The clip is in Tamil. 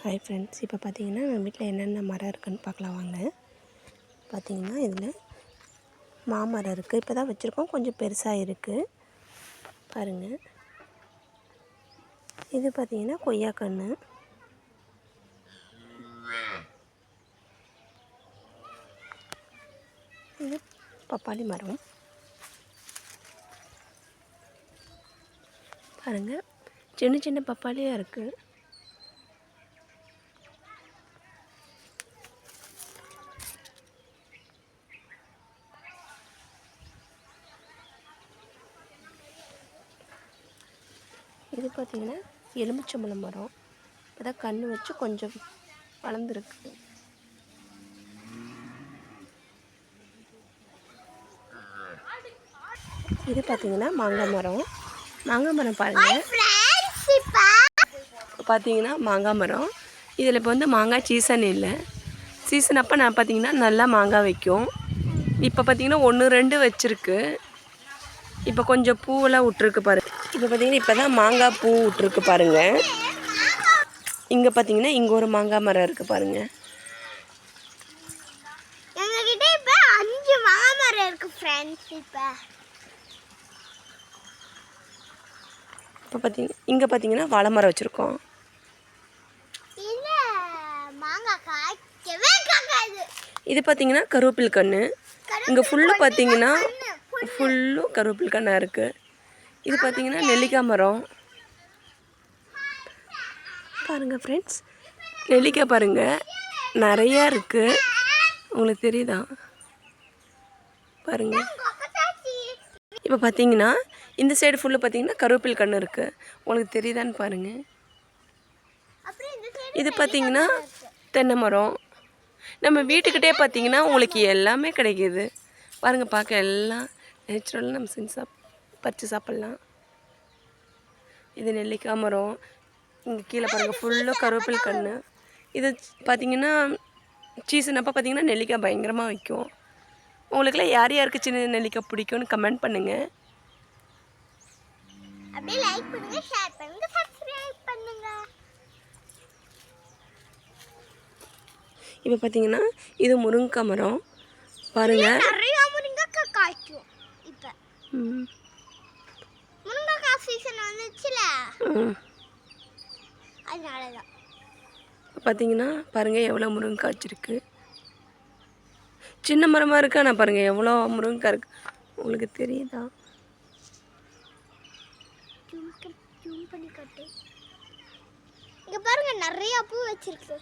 ஹாய் ஃப்ரெண்ட்ஸ், இப்போ பார்த்தீங்கன்னா நம்ம வீட்டில் என்னென்ன மரம் இருக்குதுன்னு பார்க்கலாம் வாங்க. பார்த்தீங்கன்னா இதில் மாமரம் இருக்குது. இப்போ தான் வச்சுருக்கோம், கொஞ்சம் பெருசாக இருக்குது பாருங்கள். இது பார்த்தீங்கன்னா கொய்யாக்கன்று. இது பப்பாளி மரம் பாருங்கள், சின்ன சின்ன பப்பாளியாக இருக்குது. இது பார்த்திங்கன்னா எலுமிச்சம்பழம் மரம். இப்போ தான் கன்று வச்சு கொஞ்சம் வளர்ந்துருக்கு. இது பார்த்திங்கன்னா மாங்காய் மரம். மாங்காய் மரம் பாருங்கள், பார்த்தீங்கன்னா மாங்காய் மரம். இதில் இப்போ வந்து மாங்காய் சீசன் இல்லை. சீசன் அப்போ நான் பார்த்திங்கன்னா நல்லா மாங்காய் வைக்கும். இப்போ பார்த்திங்கன்னா 1-2 வச்சுருக்கு. இப்போ கொஞ்சம் பூவெல்லாம் விட்ருக்கு பாருங்கள். இப்போ பார்த்திங்கன்னா இப்போ தான் மாங்காய் பூ விட்ருக்கு பாருங்கள். இங்கே பார்த்திங்கன்னா இங்கே ஒரு மாங்காய் மரம் இருக்குது பாருங்கள். எங்ககிட்ட இப்போ 5 மாங்காய் மரம் இருக்குது ஃப்ரெண்ட்ஸ். இப்போ பார்த்திங்கன்னா இங்கே பார்த்திங்கன்னா வாழை மரம் வச்சுருக்கோம். இது பார்த்திங்கன்னா கருவேப்பில் கன்று. இங்கே ஃபுல்லு பார்த்திங்கன்னா ஃபுல்லும் கருவேப்பில் கன்னாக இருக்குது. இது பார்த்திங்கன்னா நெல்லிக்காய் மரம் பாருங்கள் ஃப்ரெண்ட்ஸ். நெல்லிக்காய் பாருங்கள் நிறையா இருக்குது, உங்களுக்கு தெரியுதா பாருங்கள். இப்போ பார்த்திங்கன்னா இந்த சைடு ஃபுல்லு பார்த்திங்கன்னா கருவேப்பில் கன்று இருக்குது, உங்களுக்கு தெரியுதான்னு பாருங்கள். இது பார்த்திங்கன்னா தென்னை மரம். நம்ம வீட்டுக்கிட்டே பார்த்திங்கன்னா உங்களுக்கு எல்லாமே கிடைக்கிது பாருங்கள். பார்க்க எல்லாம் நேச்சுரலாக நம்ம செஞ்சு பறித்து சாப்பிட்லாம். இது நெல்லிக்காய் மரம். இங்கே கீழே பாருங்கள் ஃபுல்லும் கருவேப்பில் கன்று. இது பார்த்திங்கன்னா சீசன் அப்போ பார்த்திங்கன்னா நெல்லிக்காய் பயங்கரமாக வைக்கும். உங்களுக்குலாம் யார் யாருக்கு சின்ன நெல்லிக்காய் பிடிக்கும்னு கமெண்ட் பண்ணுங்கள். அப்படியே லைக் பண்ணுங்க, ஷேர் பண்ணுங்க, சப்ஸ்கிரைப் பண்ணுங்க. இப்போ பார்த்தீங்கன்னா இது முருங்கைக்காய் மரம் பாருங்கள். நிறைய முருங்கைக்காய் காய்க்கும். இப்போ முருங்கைக்காய் சீசன் வந்துச்சுல, அதனால தான் பார்த்தீங்கன்னா பாருங்கள் எவ்வளோ முருங்கைக்காய் வச்சுருக்கு. சின்ன மரமாக இருக்கா, நான் பாருங்கள் எவ்வளோ முருங்கைக்காய் இருக்குது, உங்களுக்கு தெரியுதா? இங்கே பாருங்க நிறைய பூ வச்சிருக்கு.